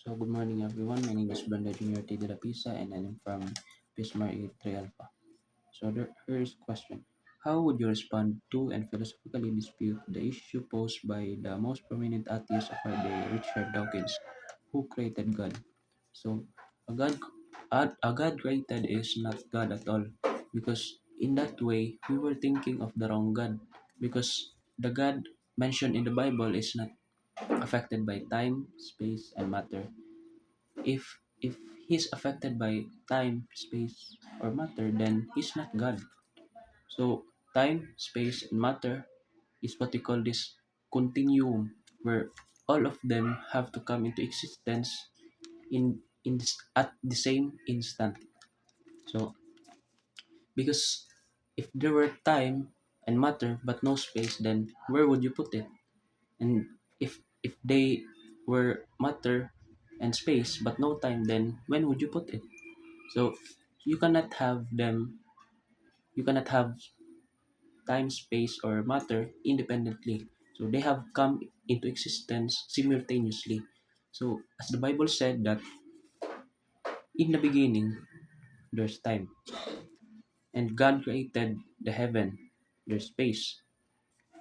So good morning everyone. My name is Brenda Junior T. De La Pisa and I'm from Pismar E3 Alpha. So here's a question. How would you respond to and philosophically dispute the issue posed by the most prominent atheist of our day, Richard Dawkins, who created God? So a God a God created is not God at all, because in that way we were thinking of the wrong God, because the God mentioned in the Bible is not affected by time, space, and matter. If he's affected by time, space, or matter, then he's not God. So time, space, and matter is what we call this continuum, where all of them have to come into existence at the same instant. So because if there were time and matter but no space, then where would you put it? And if they were matter and space but no time, then when would you put it? So you cannot have them, you cannot have time, space, or matter independently. So they have come into existence simultaneously. So as the Bible said that in the beginning there's time, and God created the heaven, there's space,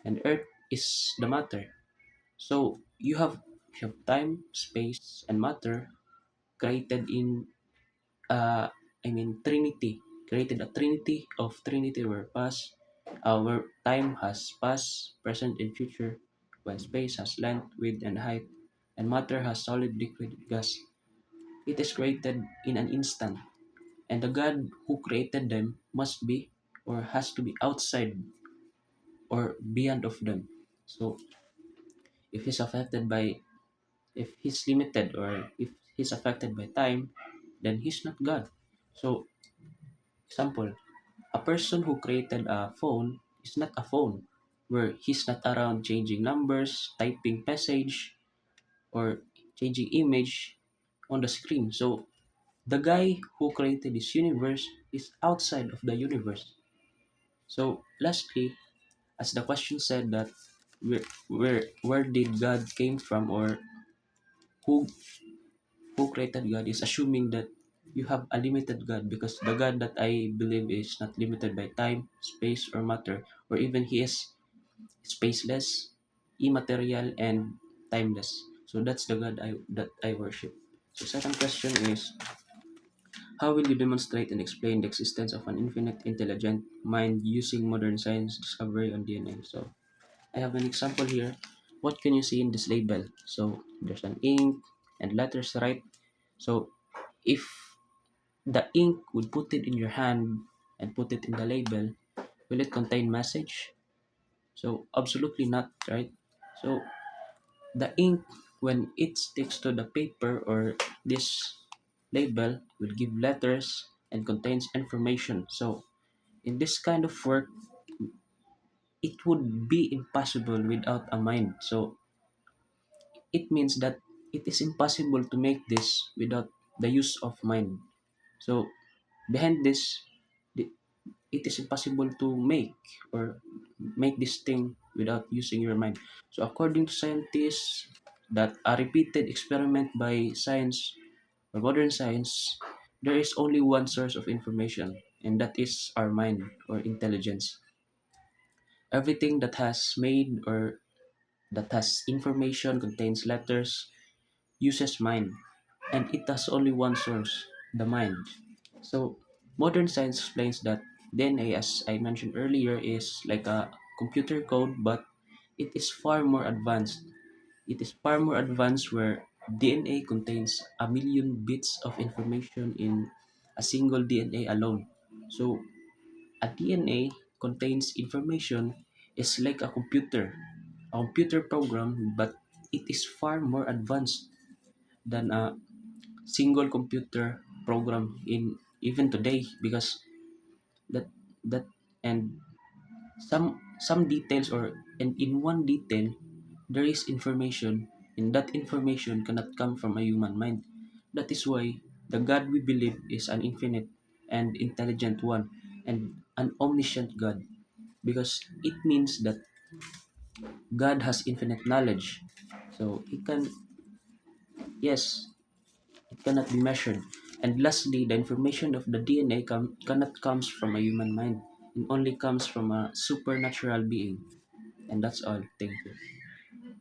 and earth is the matter. So you have time, space, and matter created in uh Trinity, created a Trinity of Trinity where where time has past, present, and future, when space has length, width, and height, and matter has solid, liquid, gas. It is created in an instant, and the God who created them must be or has to be outside or beyond of them. So if he's affected by if he's limited or if he's affected by time, then he's not God. So example, a person who created a phone is not a phone, where he's not around changing numbers, typing message, or changing image on the screen. So the guy who created this universe is outside of the universe. So lastly, as the question said that where did God came from, or who who created God, is assuming that you have a limited God, because the God that I believe is not limited by time, space, or matter, or even he is spaceless, immaterial, and timeless. So that's the God that I worship. So second question is, how will you demonstrate and explain the existence of an infinite intelligent mind using modern science discovery on DNA? So I have an example here. What can you see in this label? So there's an ink and letters, right? So if the ink would put it in your hand and put it in the label, will it contain message? So absolutely not, right? So the ink, when it sticks to the paper or this label, will give letters and contains information. So in this kind of work, it would be impossible without a mind. So it means that it is impossible to make this without the use of mind. So behind this, it is impossible to make this thing without using your mind. So according to scientists, that a repeated experiment by science or modern science, there is only one source of information, and that is our mind or intelligence. Everything that has made or that has information, contains letters, uses mind, and it has only one source, the mind. So modern science explains that DNA, as I mentioned earlier, is like a computer code, but it is far more advanced. It is far more advanced, where DNA contains a million bits of information in a single DNA alone. So a DNA contains information is like a computer program, but it is far more advanced than a single computer program in even today, because that that and some details, or and in one detail there is information, and that information cannot come from a human mind. That is why the God we believe is an infinite and intelligent one, and an omniscient God, because it means that God has infinite knowledge. So he can, yes, cannot be measured. And lastly, the information of the DNA cannot comes from a human mind. It only comes from a supernatural being. And that's all. Thank you.